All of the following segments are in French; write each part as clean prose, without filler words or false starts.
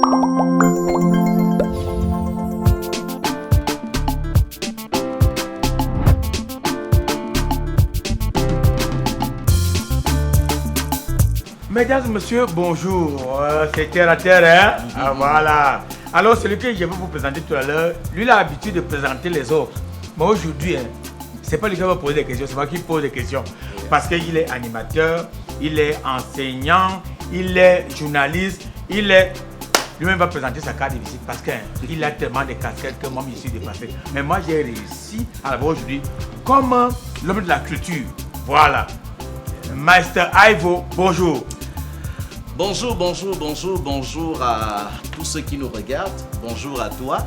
Mesdames et messieurs, bonjour. C'est Terre à Terre, hein? Ah, voilà. Alors, celui que je vais vous présenter tout à l'heure, lui, il a l'habitude de présenter les autres. Mais aujourd'hui, hein, c'est pas lui qui va poser des questions, c'est moi qui pose des questions. Parce qu'il est animateur, il est enseignant, il est journaliste, il est... Lui-même va présenter sa carte de visite parce qu'il a tellement de casquettes que moi, je suis dépassé. Mais moi, j'ai réussi à l'avoir aujourd'hui comme l'homme de la culture. Voilà. Master Ivo, bonjour. Bonjour, bonjour, bonjour, bonjour à tous ceux qui nous regardent. Bonjour à toi.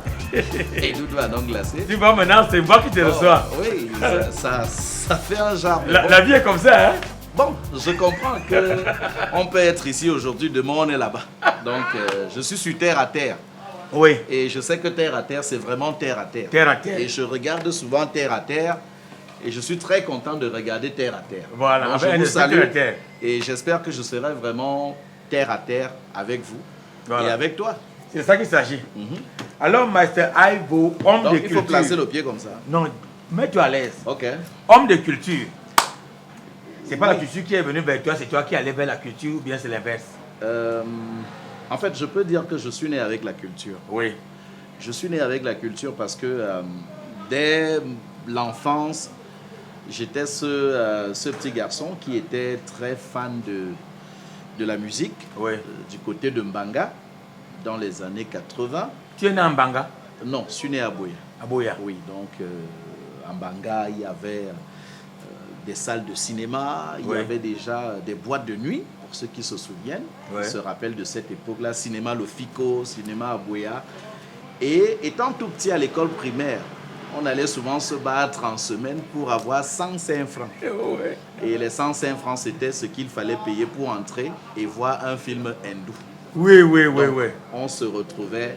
Et nous doit donc glacé. Tu vois maintenant, c'est moi qui te reçois. Oui, ça fait un genre. La vie est comme ça, hein? Bon, je comprends qu'on peut être ici aujourd'hui, demain on est là-bas. Donc, je suis sur terre à terre. Oui. Et je sais que terre à terre, c'est vraiment terre à terre. Terre à terre. Et je regarde souvent terre à terre. Et je suis très content de regarder terre à terre. Voilà, donc, avec je vous salue. terre à terre. Et j'espère que je serai vraiment terre à terre avec vous et avec toi. C'est ça qu'il s'agit. Alors, Master Ivo, homme donc, de il culture. faut placer le pied comme ça. Non, mets-toi à l'aise. Ok. Homme de culture. C'est pas la culture qui est venue vers toi, c'est toi qui allais vers la culture ou bien c'est l'inverse? En fait, je peux dire que je suis né avec la culture. Oui. Je suis né avec la culture parce que dès l'enfance, j'étais ce petit garçon qui était très fan de la musique, Oui. Du côté de Mbanga, dans les années 80. Tu es né en Banga? Non, je suis né à Boya. À Boya. Oui, donc en Mbanga, il y avait des salles de cinéma, il y avait déjà des boîtes de nuit, pour ceux qui se souviennent, qui se rappellent de cette époque-là, cinéma Lofico, cinéma à Boya. Et étant tout petit à l'école primaire, on allait souvent se battre en semaine pour avoir 105 francs. Et les 105 francs, c'était ce qu'il fallait payer pour entrer et voir un film hindou. Oui, oui, oui, donc, oui. On se retrouvait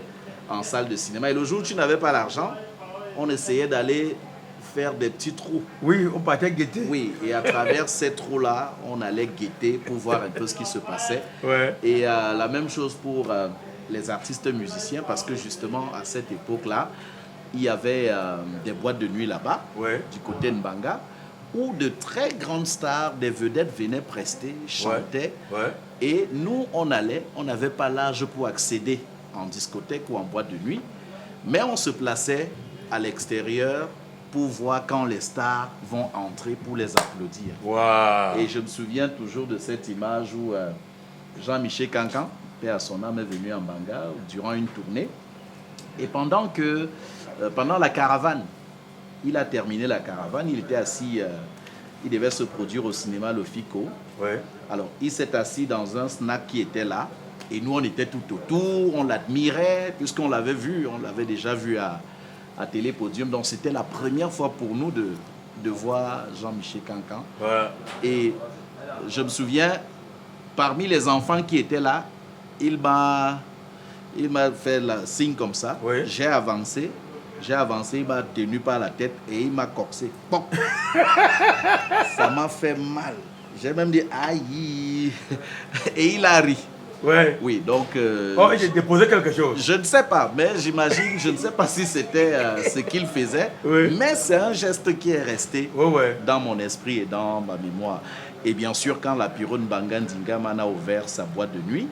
en salle de cinéma. Et le jour où tu n'avais pas l'argent, on essayait d'aller faire des petits trous. Oui, on partait guetter. Oui, et à travers ces trous-là, on allait guetter pour voir un peu ce qui se passait. Ouais. Et la même chose pour les artistes musiciens, parce que justement, à cette époque-là, il y avait des boîtes de nuit là-bas, du côté de Mbanga, où de très grandes stars, des vedettes venaient prester, chantaient. Et nous, on allait, on n'avait pas l'âge pour accéder en discothèque ou en boîte de nuit, mais on se plaçait à l'extérieur pour voir quand les stars vont entrer pour les applaudir. Wow. Et je me souviens toujours de cette image où Jean-Michel Cancan, paix à son âme, est venu en Mbanga durant une tournée. Et pendant la caravane, il a terminé la caravane, il était assis, il devait se produire au cinéma Lofico. Alors, il s'est assis dans un snack qui était là, et nous, on était tout autour, on l'admirait, puisqu'on l'avait vu, on l'avait déjà vu à Télépodium. Donc, c'était la première fois pour nous de voir Jean-Michel Cancan. Et je me souviens, parmi les enfants qui étaient là, il m'a fait le signe comme ça. J'ai avancé, il m'a tenu par la tête et il m'a corsé. Bon. Ça m'a fait mal. J'ai même dit aïe. Et il a ri. Oui, donc... j'ai déposé quelque chose. Je ne sais pas, mais j'imagine, je ne sais pas si c'était ce qu'il faisait, mais c'est un geste qui est resté dans mon esprit et dans ma mémoire. Et bien sûr, quand la Pyrone Bangan Dingaman a ouvert sa boîte de nuit,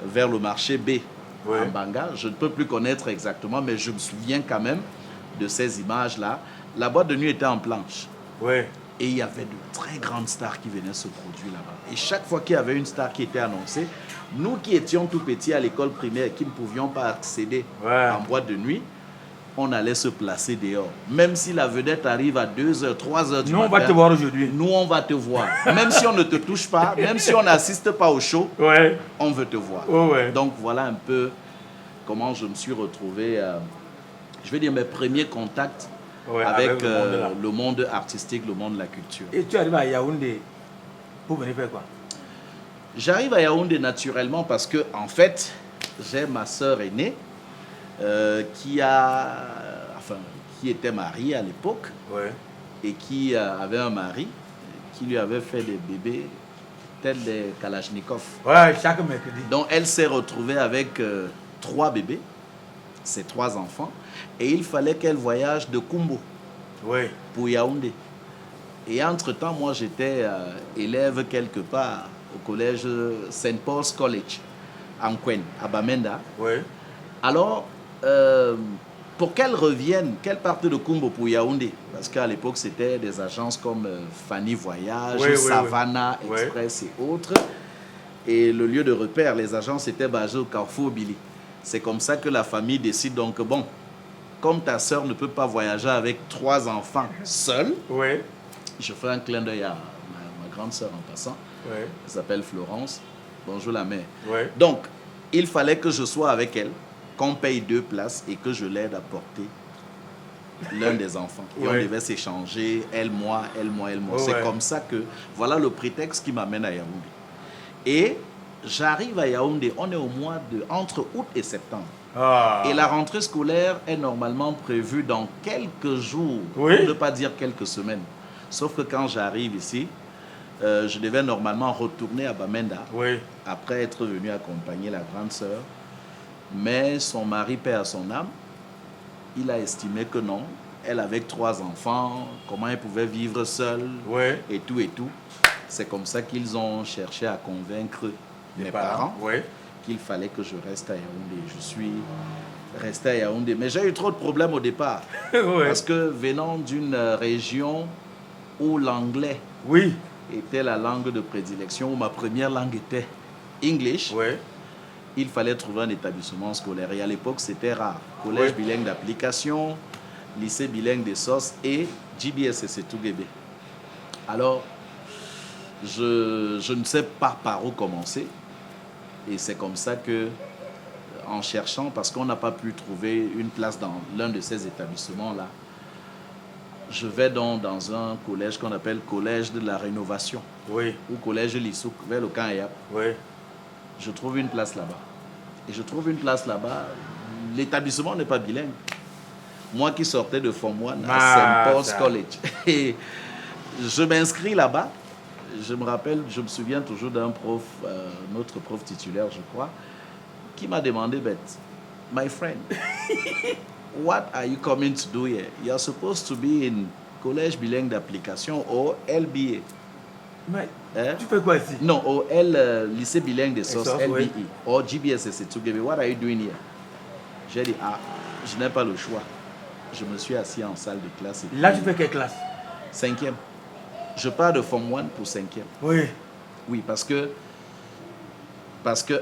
vers le marché B, en Banga, je ne peux plus connaître exactement, mais je me souviens quand même de ces images-là. La boîte de nuit était en planche. Et il y avait de très grandes stars qui venaient se produire là-bas. Et chaque fois qu'il y avait une star qui était annoncée, nous qui étions tout petits à l'école primaire et qui ne pouvions pas accéder en boîte de nuit, on allait se placer dehors. Même si la vedette arrive à 2h, 3h du matin. Nous, on va te voir aujourd'hui. Nous, on va te voir. Même si on ne te touche pas, même si on n'assiste pas au show, on veut te voir. Donc, voilà un peu comment je me suis retrouvé, je vais dire, mes premiers contacts avec le monde artistique, le monde de la culture. Et tu arrives à Yaoundé pour venir faire quoi? J'arrive à Yaoundé naturellement parce que, en fait, j'ai ma sœur aînée qui était mariée à l'époque et qui avait un mari qui lui avait fait des bébés tels des Kalachnikov. Chaque mercredi. Donc, elle s'est retrouvée avec 3 bébés, ses 3 enfants, et il fallait qu'elle voyage de Kumbo pour Yaoundé. Et entre-temps, moi, j'étais élève quelque part au collège St. Paul's College, en Kwen, à Bamenda. Alors, pour qu'elle revienne, qu'elle parte de Kumbo pour Yaoundé, parce qu'à l'époque, c'était des agences comme Fanny Voyage, Savannah Express et autres. Et le lieu de repère, les agences étaient basées au Carrefour Billy. C'est comme ça que la famille décide donc, bon, comme ta sœur ne peut pas voyager avec 3 enfants seule, je fais un clin d'œil à ma grande sœur en passant, elle s'appelle Florence, bonjour la mère. Donc, il fallait que je sois avec elle, qu'on paye 2 places et que je l'aide à porter l'un des enfants. Et on devait s'échanger, elle, moi. C'est comme ça que, voilà le prétexte qui m'amène à Yaoundé. Et j'arrive à Yaoundé, on est au mois entre août et septembre. Et la rentrée scolaire est normalement prévue dans quelques jours, pour ne pas dire quelques semaines. Sauf que quand j'arrive ici, je devais normalement retourner à Bamenda, après être venu accompagner la grande sœur. Mais son mari, paix à son âme, il a estimé que non, elle avec 3 enfants, comment elle pouvait vivre seule, et tout. C'est comme ça qu'ils ont cherché à convaincre mes parents qu'il fallait que je reste à Yaoundé. Je suis resté à Yaoundé. Mais j'ai eu trop de problèmes au départ. Parce que venant d'une région où l'anglais était la langue de prédilection, où ma première langue était English, il fallait trouver un établissement scolaire. Et à l'époque, c'était rare. Collège bilingue d'application, lycée bilingue des SOS et JBSS Tougébé. Alors, je ne sais pas par où commencer. Et c'est comme ça que, en cherchant, parce qu'on n'a pas pu trouver une place dans l'un de ces établissements-là, je vais dans un collège qu'on appelle Collège de la Rénovation, ou Collège Lissouk, vers le camp Ayap. Je trouve une place là-bas. Et je trouve une place là-bas. L'établissement n'est pas bilingue. Moi qui sortais de Form 1 à St. Paul's College. Et je m'inscris là-bas. Je me souviens toujours d'un prof, notre prof titulaire, je crois, qui m'a demandé, my friend, what are you coming to do here? You are supposed to be in collège bilingue d'application or LBA. Mais tu fais quoi ici? Non, au lycée bilingue des sources, LBE, ou GBSS Tougébé. What are you doing here? J'ai dit, je n'ai pas le choix. Je me suis assis en salle de classe. Là, tu fais quelle classe? 5e. Je pars de Form 1 pour 5e. Oui, parce que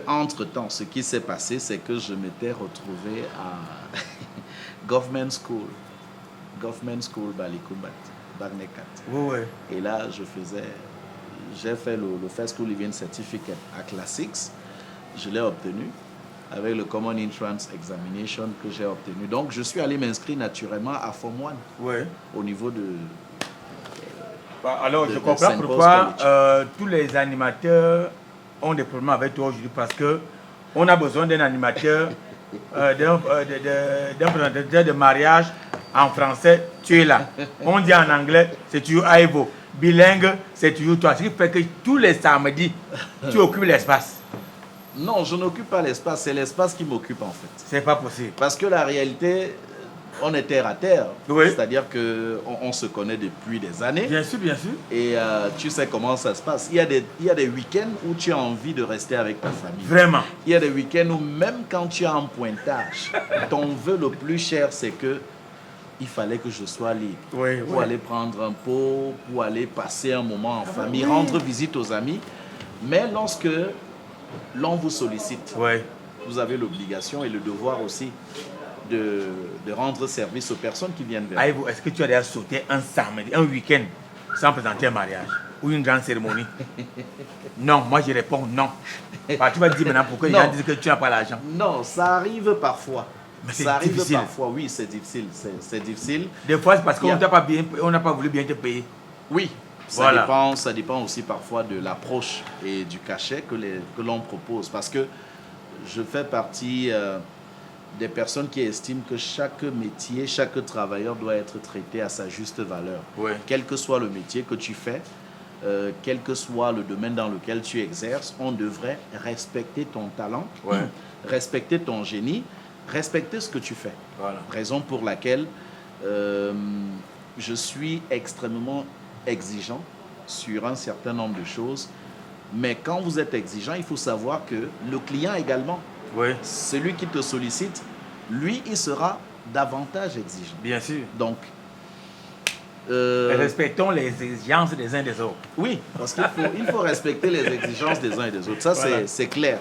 entre-temps, ce qui s'est passé, c'est que je m'étais retrouvé à Government School Balikumbat, Barnekat. Et là, j'ai fait le First School Living Certificate à Classics. Je l'ai obtenu avec le Common Entrance Examination que j'ai obtenu. Donc, je suis allé m'inscrire naturellement à Form 1 au niveau de... Alors, je comprends pourquoi tous les animateurs ont des problèmes avec toi aujourd'hui, parce qu'on a besoin d'un animateur, d'un présentateur de mariage en français, tu es là. On dit en anglais, c'est toujours Aibo. Bilingue, c'est toujours toi. Ce qui fait que tous les samedis, tu occupes l'espace. Non, je n'occupe pas l'espace, c'est l'espace qui m'occupe en fait. C'est pas possible. Parce que la réalité, on est terre à terre. C'est-à-dire qu'on se connaît depuis des années. Bien sûr, bien sûr. Et tu sais comment ça se passe. Il y a des week-ends où tu as envie de rester avec ta famille. Vraiment. Il y a des week-ends où même quand tu as un pointage, ton vœu le plus cher, c'est que il fallait que je sois libre pour aller prendre un pot, pour aller passer un moment en famille, rendre visite aux amis. Mais lorsque l'on vous sollicite, vous avez l'obligation et le devoir aussi de rendre service aux personnes qui viennent vers vous. Est-ce que tu as déjà sauté un samedi, un week-end, sans présenter un mariage ou une grande cérémonie? Non, moi je réponds non. Tu vas dire maintenant pourquoi les gens disent que tu n'as pas l'argent. Non, ça arrive parfois. Mais c'est difficile. Parfois, oui, c'est difficile. C'est difficile. Des fois, c'est parce qu'on n'a pas voulu bien te payer. Oui, ça dépend aussi parfois de l'approche et du cachet que l'on propose. Parce que je fais partie des personnes qui estiment que chaque métier, chaque travailleur doit être traité à sa juste valeur. Quel que soit le métier que tu fais, quel que soit le domaine dans lequel tu exerces, on devrait respecter ton talent, respecter ton génie, respecter ce que tu fais. Voilà. Raison pour laquelle je suis extrêmement exigeant sur un certain nombre de choses. Mais quand vous êtes exigeant, il faut savoir que le client également, celui qui te sollicite, lui, il sera davantage exigeant. Bien sûr. Donc, respectons les exigences des uns des autres. Oui, parce qu'il faut respecter les exigences des uns et des autres. Ça, voilà. C'est clair.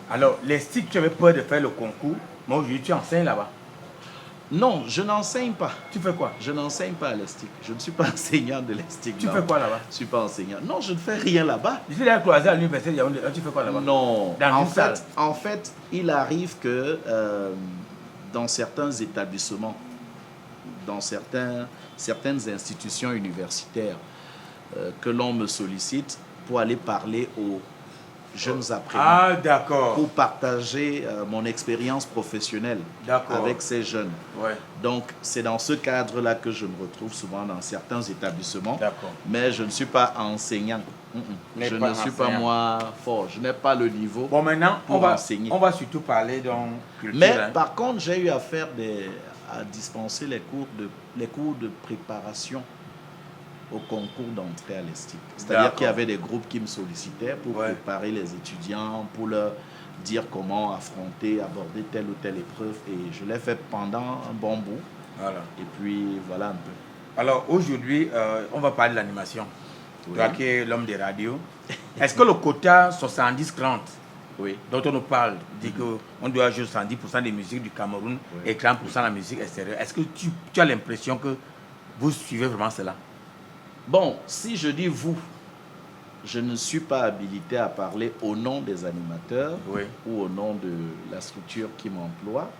Alors, les sticks, tu avais peur de faire le concours. Moi, aujourd'hui, tu enseignes là-bas. Non, je n'enseigne pas. Tu fais quoi? Je n'enseigne pas à l'ESTIC. Je ne suis pas enseignant de l'ESTIC. Tu fais quoi là-bas? Je ne suis pas enseignant. Non, je ne fais rien là-bas. Je suis là croisé à l'université de Yaoundé. Tu fais quoi là-bas? Non. En fait, il arrive que dans certains établissements, dans certaines institutions universitaires, que l'on me sollicite pour aller parler aux jeunes apprenants. Ah, d'accord. Pour partager mon expérience professionnelle avec ces jeunes. Ouais. Donc, c'est dans ce cadre-là que je me retrouve souvent dans certains établissements. D'accord. Mais je ne suis pas enseignant. Je ne suis pas moi fort. Je n'ai pas le niveau pour enseigner. On va surtout parler donc culture. Mais par contre, j'ai eu à dispenser les cours de préparation au concours d'entrée à l'ESTIC. C'est-à-dire qu'il y avait des groupes qui me sollicitaient pour préparer les étudiants, pour leur dire comment aborder telle ou telle épreuve. Et je l'ai fait pendant un bon bout. Voilà. Et puis, voilà un peu. Alors, aujourd'hui, on va parler de l'animation. Toi qui es l'homme des radios. Est-ce que le quota 70-30 dont on nous parle dit qu'on doit jouer 70% des musiques du Cameroun et 30% de la musique extérieure, est-ce que tu as l'impression que vous suivez vraiment cela? Bon, si je dis vous, je ne suis pas habilité à parler au nom des animateurs ou au nom de la structure qui m'emploie,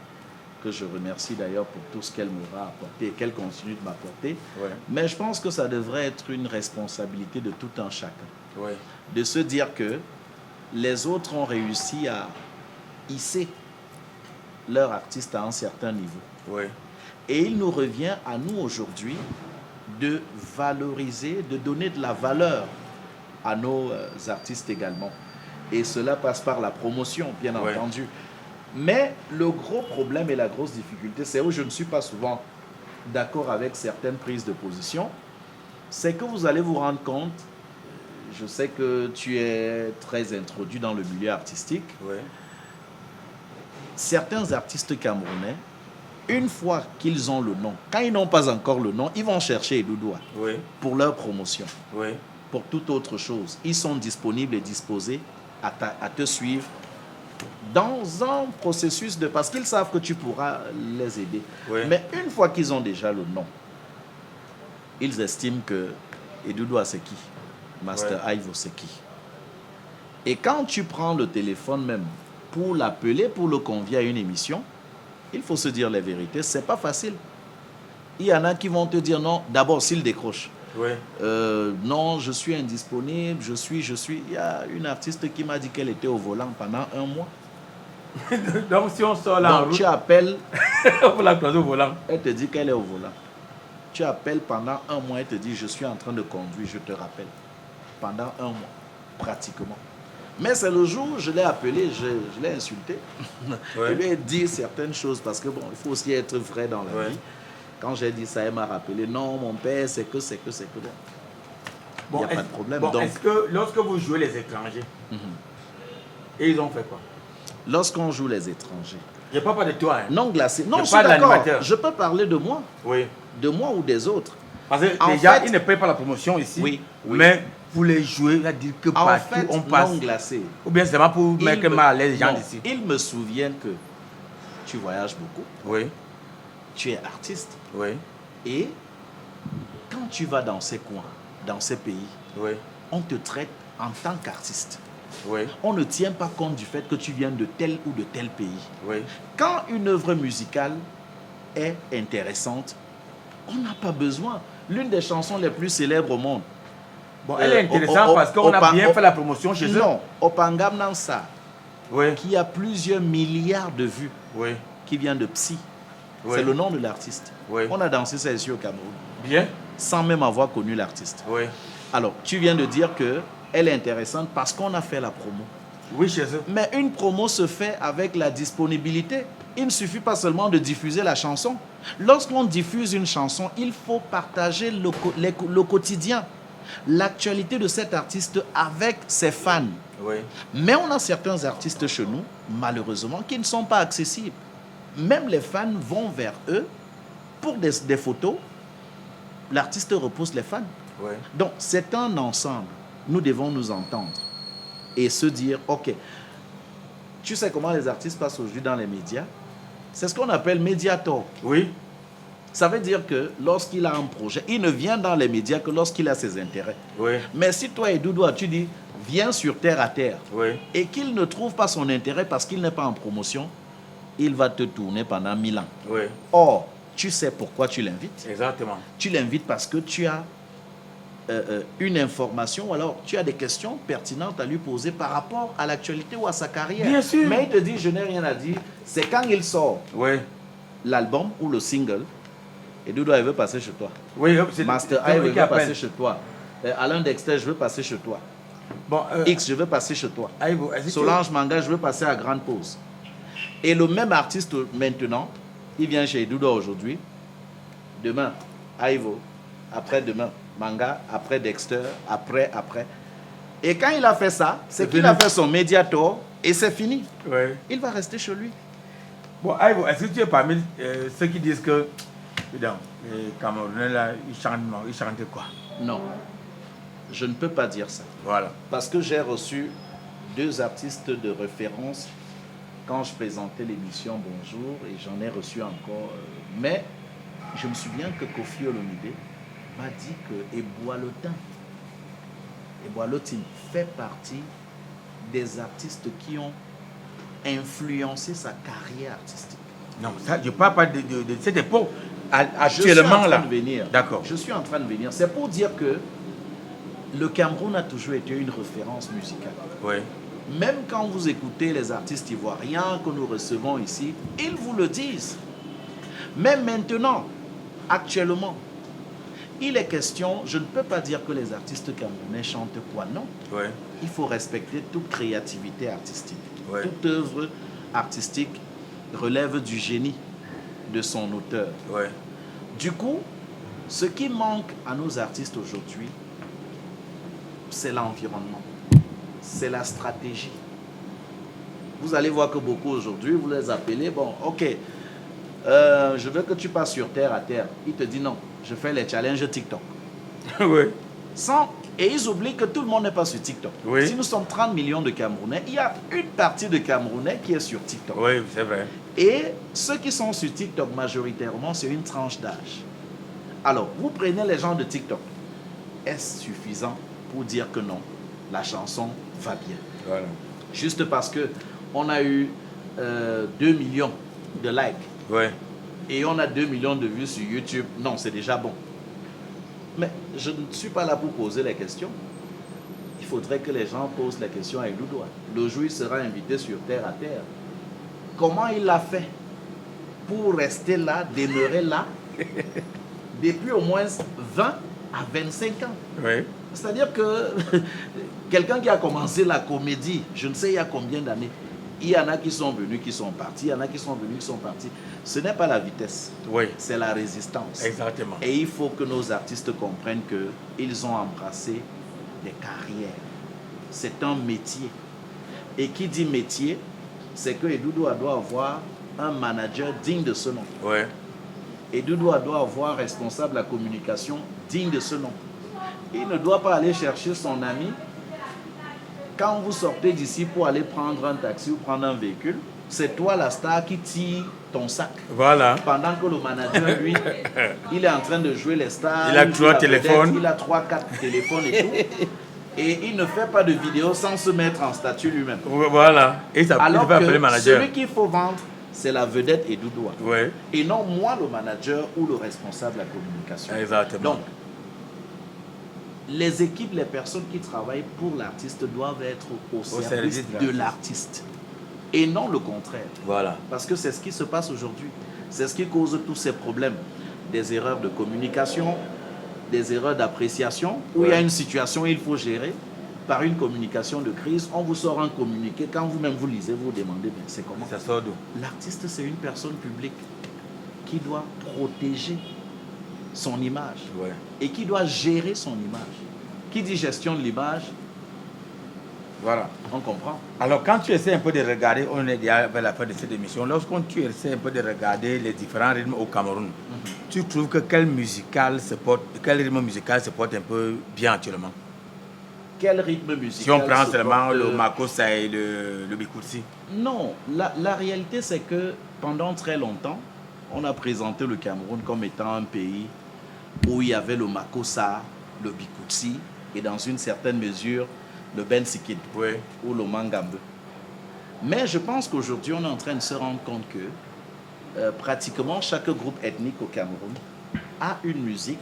que je remercie d'ailleurs pour tout ce qu'elle m'aura apporté et qu'elle continue de m'apporter. Mais je pense que ça devrait être une responsabilité de tout un chacun. De se dire que les autres ont réussi à hisser leur artiste à un certain niveau. Et il nous revient à nous aujourd'hui de valoriser, de donner de la valeur à nos artistes également. Et cela passe par la promotion, bien entendu. Mais le gros problème et la grosse difficulté, c'est où je ne suis pas souvent d'accord avec certaines prises de position, c'est que vous allez vous rendre compte, je sais que tu es très introduit dans le milieu artistique, certains artistes camerounais, une fois qu'ils ont le nom, quand ils n'ont pas encore le nom, ils vont chercher Edoudoua pour leur promotion, pour toute autre chose. Ils sont disponibles et disposés à te suivre dans un processus parce qu'ils savent que tu pourras les aider. Mais une fois qu'ils ont déjà le nom, ils estiment que Edoudoua c'est qui? Master Ivo c'est qui? Et quand tu prends le téléphone même pour l'appeler, pour le convier à une émission, il faut se dire la vérité, c'est pas facile. Il y en a qui vont te dire non, d'abord s'il décroche. Non, je suis indisponible, je suis. Il y a une artiste qui m'a dit qu'elle était au volant pendant 1 mois. Donc si on sort là, donc tu appelles, pour la croiser au volant. Elle te dit qu'elle est au volant. Tu appelles pendant 1 mois, elle te dit je suis en train de conduire, je te rappelle. Pendant 1 mois, pratiquement. Mais c'est le jour où je l'ai appelé, je l'ai insulté. Je lui ai dit certaines choses parce que bon, il faut aussi être vrai dans la vie. Quand j'ai dit ça, elle m'a rappelé, non, mon père, c'est que bon. Il n'y a pas de problème. Bon, est-ce que lorsque vous jouez les étrangers, et ils ont fait quoi? Lorsqu'on joue les étrangers. Je ne parle pas de toi. Non glacé. Non, je suis d'accord. Je peux parler de moi. De moi ou des autres. Parce que déjà, ils ne payent pas la promotion ici. Mais pour les jouer, il a dit que partout on passe. Non glacé. Ou bien c'est pour mettre mal à l'aise les gens d'ici. Ils me souviennent que tu voyages beaucoup. Tu es artiste. Et quand tu vas dans ces coins, dans ces pays, on te traite en tant qu'artiste. On ne tient pas compte du fait que tu viens de tel ou de tel pays. Quand une œuvre musicale est intéressante, on n'a pas besoin. L'une des chansons les plus célèbres au monde. Bon, elle est intéressante parce qu'on a bien fait la promotion chez eux. Non, Opangam Nansa, qui a plusieurs milliards de vues, qui vient de Psy. C'est le nom de l'artiste. On a dansé ça ici au Cameroun. Bien. Sans même avoir connu l'artiste. Alors, tu viens de dire qu'elle est intéressante parce qu'on a fait la promo. Oui, chez eux. Mais une promo se fait avec la disponibilité. Il ne suffit pas seulement de diffuser la chanson. Lorsqu'on diffuse une chanson, il faut partager le quotidien, l'actualité de cet artiste avec ses fans. Oui. Mais on a certains artistes chez nous, malheureusement, qui ne sont pas accessibles. Même les fans vont vers eux pour des photos. L'artiste repousse les fans. Oui. Donc, c'est un ensemble. Nous devons nous entendre et se dire, OK, tu sais comment les artistes passent aujourd'hui dans les médias? C'est ce qu'on appelle médiator. Oui. Ça veut dire que lorsqu'il a un projet, il ne vient dans les médias que lorsqu'il a ses intérêts. Oui. Mais si toi et Doudou, tu dis, viens sur terre à terre, Oui. et qu'il ne trouve pas son intérêt parce qu'il n'est pas en promotion, il va te tourner pendant 1000 ans. Oui. Or, tu sais pourquoi tu l'invites? Exactement. Tu l'invites parce que tu as une information, ou alors tu as des questions pertinentes à lui poser par rapport à l'actualité ou à sa carrière. Bien sûr. Mais il te dit, je n'ai rien à dire. C'est quand il sort Oui. l'album ou le single, et Doudou, il veut passer chez toi. Oui, c'est Master c'est I lui veut qui appelle. passer chez toi. Alain Dexter, je veux passer chez toi. Bon, X, je veux passer chez toi. Aïbo, est-ce que Solange Manga, je veux passer à Grande Pause. Et le même artiste maintenant, il vient chez Doudou aujourd'hui. Demain, Aïvo. Après-demain, Manga. Après Dexter. Après. Et quand il a fait ça, c'est qu'il a fait son médiator et c'est fini. Oui. Il va rester chez lui. Bon, Aïbo, est-ce que tu es parmi ceux qui disent que, évidemment, les Camerounais là, ils chantent quoi? Non, je ne peux pas dire ça. Voilà. Parce que j'ai reçu 2 artistes de référence quand je présentais l'émission Bonjour et j'en ai reçu encore. Mais je me souviens que Kofi Olomide m'a dit que Eboalotin fait partie des artistes qui ont influencé sa carrière artistique. Non, ça, je ne parle pas de cette époque. Je suis Actuellement, en train là. de venir. D'accord. Je suis en train de venir. C'est pour dire que le Cameroun a toujours été une référence musicale. Oui. Même quand vous écoutez les artistes ivoiriens que nous recevons ici, ils vous le disent. Mais maintenant, actuellement, il est question, je ne peux pas dire que les artistes camerounais chantent quoi, non. Oui. Il faut respecter toute créativité artistique. Oui. Toute œuvre artistique relève du génie de son auteur. Oui. Du coup, ce qui manque à nos artistes aujourd'hui, c'est l'environnement, c'est la stratégie. Vous allez voir que beaucoup aujourd'hui, vous les appelez, bon, ok, je veux que tu passes sur terre à terre. Il te dit non, je fais les challenges TikTok. Oui. Et ils oublient que tout le monde n'est pas sur TikTok. Oui. Si nous sommes 30 millions de Camerounais, il y a une partie de Camerounais qui est sur TikTok. Oui, c'est vrai. Et ceux qui sont sur TikTok majoritairement, c'est une tranche d'âge. Alors, vous prenez les gens de TikTok. Est-ce suffisant pour dire que non, la chanson va bien? Voilà. Juste parce qu'on a eu 2 millions de likes Oui. et on a 2 millions de vues sur YouTube, non, c'est déjà bon. Mais je ne suis pas là pour poser les questions. Il faudrait que les gens posent les questions à Doudou. Le jour où il sera invité sur terre à terre, comment il a fait pour rester là, demeurer là, depuis au moins 20 à 25 ans? Oui. C'est-à-dire que quelqu'un qui a commencé la comédie, je ne sais il y a combien d'années, il y en a qui sont venus, qui sont partis, il y en a qui sont venus, qui sont partis. Ce n'est pas la vitesse, Oui. c'est la résistance. Exactement. Et il faut que nos artistes comprennent qu'ils ont embrassé des carrières. C'est un métier. Et qui dit métier, c'est que Doudou doit avoir un manager digne de ce nom. Oui. Et Doudou doit avoir un responsable de la communication digne de ce nom. Il ne doit pas aller chercher son ami. Quand vous sortez d'ici pour aller prendre un taxi ou prendre un véhicule, c'est toi la star qui tire ton sac. Voilà. Pendant que le manager, lui, il est en train de jouer les stars. Il a 3 téléphones. Il a 3-4 téléphones et tout. Et il ne fait pas de vidéo sans se mettre en statut lui-même. Voilà. Et ça Alors peut appeler que manager. celui qu'il faut vendre, c'est la vedette et Doudou. Oui. Et non moi, le manager ou le responsable de la communication. Exactement. Donc, les équipes, les personnes qui travaillent pour l'artiste doivent être au service de l'artiste. Et non le contraire. Voilà. Parce que c'est ce qui se passe aujourd'hui. C'est ce qui cause tous ces problèmes. Des erreurs de communication, des erreurs d'appréciation, où il y a une situation où il faut gérer, par une communication de crise, on vous sort un communiqué, quand vous-même vous lisez, vous vous demandez, mais c'est comment? Ça sort d'où? L'artiste, c'est une personne publique qui doit protéger son image et qui doit gérer son image. Qui dit gestion de l'image, voilà, on comprend. Alors, quand tu essaies un peu de regarder, on est déjà vers la fin de cette émission, lorsqu'on tu essaies un peu de regarder les différents rythmes au Cameroun, tu trouves que quel rythme musical se porte un peu bien actuellement? Quel rythme musical? Si on prend seulement le Makossa et le Bikoutsi. Non, la réalité c'est que pendant très longtemps, on a présenté le Cameroun comme étant un pays où il y avait le Makossa, le Bikoutsi et dans une certaine mesure le Ben Sikid ou le Mangambe. Mais je pense qu'aujourd'hui on est en train de se rendre compte que pratiquement chaque groupe ethnique au Cameroun a une musique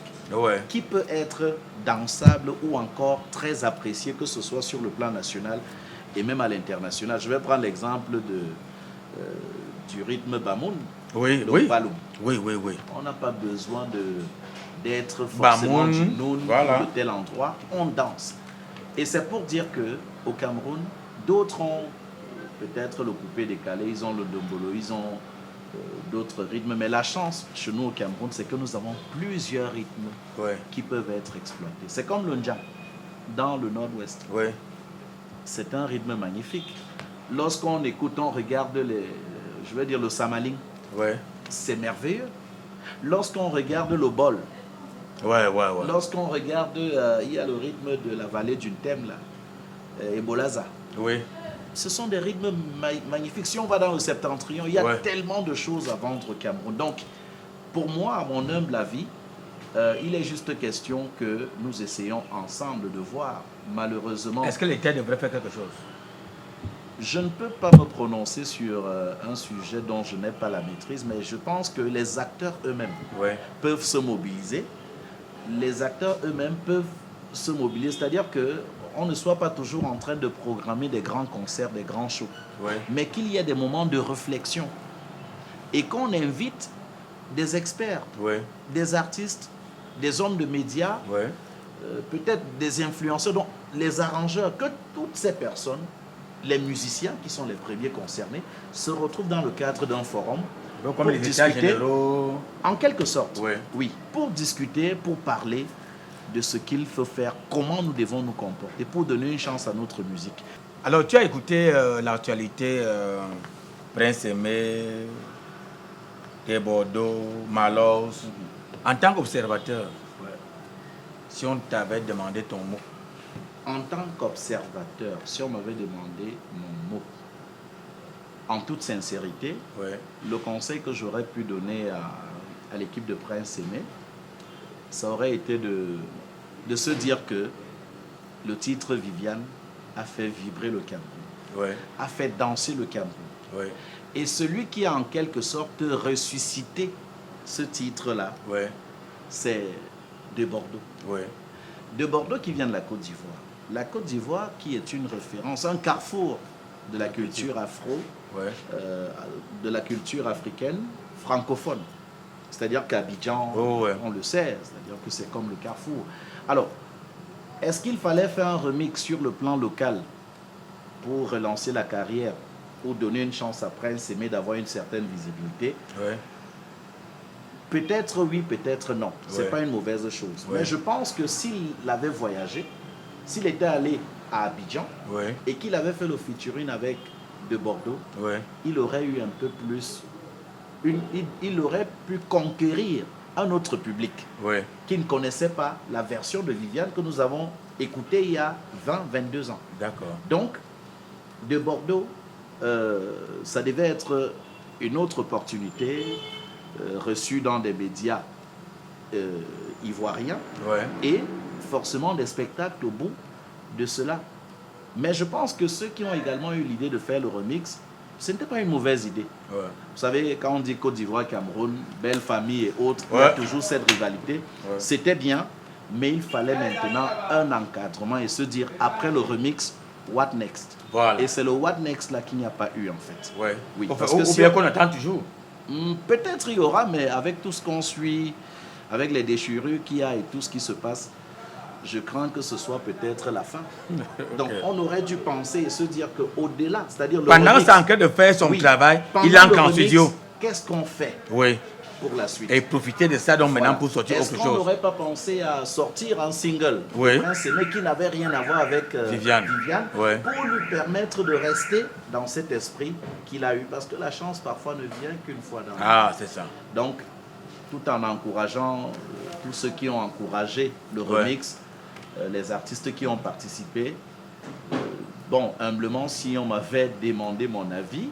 qui peut être dansable ou encore très appréciée, que ce soit sur le plan national et même à l'international. Je vais prendre l'exemple du rythme Bamoun, le Baloum. Oui. On n'a pas besoin d'être forcément du Noun de tel endroit, on danse. Et c'est pour dire qu'au Cameroun, d'autres ont peut-être le coupé décalé, ils ont le dombolo, ils ont d'autres rythmes. Mais la chance chez nous au Cameroun, c'est que nous avons plusieurs rythmes qui peuvent être exploités. C'est comme le Ndja dans le nord-ouest. C'est un rythme magnifique. Lorsqu'on écoute, on regarde le Samaling, c'est merveilleux. Lorsqu'on regarde le Bol, lorsqu'on regarde, il y a le rythme de la vallée du Thème, là, Ebolaza. Ce sont des rythmes magnifiques. Si on va dans le septentrion, il y a tellement de choses à vendre au Cameroun. Donc, pour moi, à mon humble avis, il est juste question que nous essayons ensemble de voir. Malheureusement... Est-ce que l'État devrait faire quelque chose? Je ne peux pas me prononcer sur un sujet dont je n'ai pas la maîtrise, mais je pense que les acteurs eux-mêmes peuvent se mobiliser. Les acteurs eux-mêmes peuvent se mobiliser, c'est-à-dire qu'on ne soit pas toujours en train de programmer des grands concerts, des grands shows, mais qu'il y ait des moments de réflexion et qu'on invite des experts, des artistes, des hommes de médias, peut-être des influenceurs, donc les arrangeurs, que toutes ces personnes, les musiciens qui sont les premiers concernés, se retrouvent dans le cadre d'un forum comme les états généraux. En quelque sorte, oui, pour discuter, pour parler de ce qu'il faut faire, comment nous devons nous comporter, pour donner une chance à notre musique. Alors, tu as écouté l'actualité Prince Aimé, de Bordeaux, Malos. En tant qu'observateur, si on t'avait demandé ton mot? En tant qu'observateur, si on m'avait demandé mon mot, en toute sincérité, le conseil que j'aurais pu donner à l'équipe de Prince Aimé, ça aurait été de se dire que le titre Viviane a fait vibrer le Cameroun, a fait danser le Cameroun. Et celui qui a en quelque sorte ressuscité ce titre-là, c'est de Bordeaux. De Bordeaux qui vient de la Côte d'Ivoire. La Côte d'Ivoire qui est une référence, un carrefour de la culture afro, de la culture africaine francophone. C'est-à-dire qu'Abidjan, on le sait, c'est-à-dire que c'est comme le carrefour. Alors, est-ce qu'il fallait faire un remix sur le plan local pour relancer la carrière ou donner une chance à Prince Aimé d'avoir une certaine visibilité? Peut-être oui, peut-être non. Ce n'est pas une mauvaise chose. Mais je pense que s'il avait voyagé, s'il était allé à Abidjan et qu'il avait fait le featuring avec de Bordeaux, il aurait eu un peu plus... il aurait pu conquérir un autre public qui ne connaissait pas la version de Viviane que nous avons écoutée il y a 20-22 ans. Donc, de Bordeaux, ça devait être une autre opportunité reçue dans des médias ivoiriens et forcément des spectacles au bout de cela. Mais je pense que ceux qui ont également eu l'idée de faire le remix, ce n'était pas une mauvaise idée. Vous savez, quand on dit Côte d'Ivoire, Cameroun, belle famille et autres, il y a toujours cette rivalité. C'était bien, mais il fallait maintenant un encadrement et se dire, après le remix, what next? Et c'est le what next là qu'il n'y a pas eu en fait. Oui, parce que bien qu'on attend toujours. Peut-être il y aura, mais avec tout ce qu'on suit avec les déchirures qu'il y a et tout ce qui se passe, je crains que ce soit peut-être la fin. Donc, on aurait dû penser et se dire qu'au-delà, c'est-à-dire le Pendant remix, qu'il est en train de faire son travail, pendant il entre le en remix, studio. Qu'est-ce qu'on fait Oui. pour la suite? Et profiter de ça donc Voilà. maintenant pour sortir Est-ce autre qu'on chose. n'aurait pas pensé à sortir un single Oui. de Prince Aimé qui n'avait rien à voir avec Viviane. Oui. pour lui permettre de rester dans cet esprit qu'il a eu? Parce que la chance parfois ne vient qu'une fois dans la vie. Ah, c'est ça. Donc, tout en encourageant tous ceux qui ont encouragé le remix, les artistes qui ont participé, bon, humblement, si on m'avait demandé mon avis,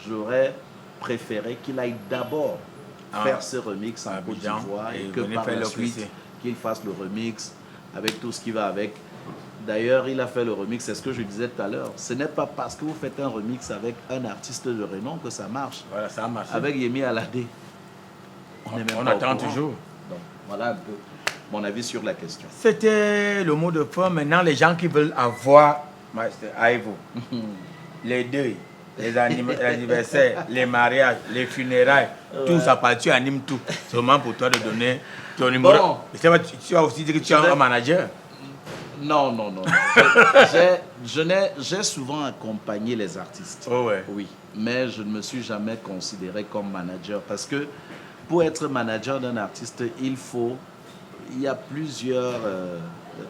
j'aurais préféré qu'il aille d'abord faire ce remix en Côte d'Ivoire et que par la suite, qu'il fasse le remix avec tout ce qui va avec. D'ailleurs, il a fait le remix, c'est ce que je disais tout à l'heure. Ce n'est pas parce que vous faites un remix avec un artiste de renom que ça marche. Voilà, ça a marché. Avec Yemi Alade, On attend toujours. Donc, voilà un peu mon avis sur la question. C'était le mot de fin. Maintenant, les gens qui veulent avoir Master Ivo, les deuils, les anniversaires, les mariages, les funérailles, tout ça, tu animes tout. C'est vraiment pour toi de donner ton numéro. Bon. Tu as aussi dit que tu es un manager. Non. J'ai souvent accompagné les artistes. Oh ouais. Oui, mais je ne me suis jamais considéré comme manager parce que pour être manager d'un artiste, il y a plusieurs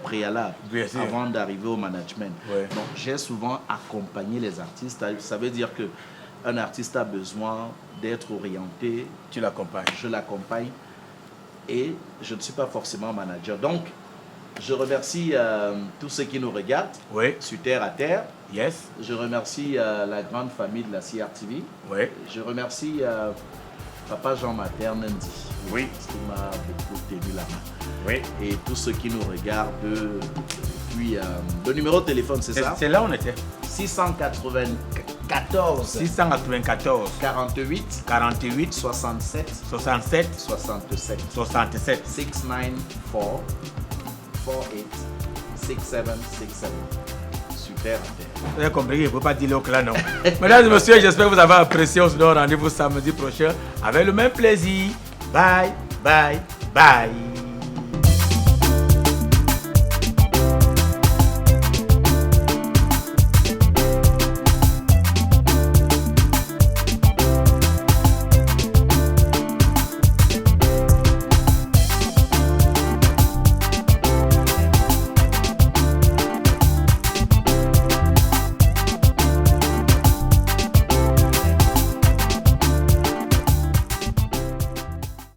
préalables avant d'arriver au management. Ouais. Donc, j'ai souvent accompagné les artistes. Ça veut dire qu'un artiste a besoin d'être orienté. Tu l'accompagnes. Je l'accompagne et je ne suis pas forcément manager. Donc, je remercie tous ceux qui nous regardent sur Terre à Terre. Yes. Je remercie la grande famille de la CRTV. Oui. Je remercie Papa Jean Mater Nandi. Oui. Parce qu'il m'a beaucoup tenu la main. Oui. Et tous ceux qui nous regardent. Puis le numéro de téléphone, c'est ça? C'est là où on était. 694 48 48 67 67 67 67 694 48 6767. Super. Vous avez compris, il ne faut pas dire le clan, non. Mesdames et messieurs, j'espère que vous avez apprécié. On se donne rendez-vous samedi prochain avec le même plaisir. Bye, bye, bye.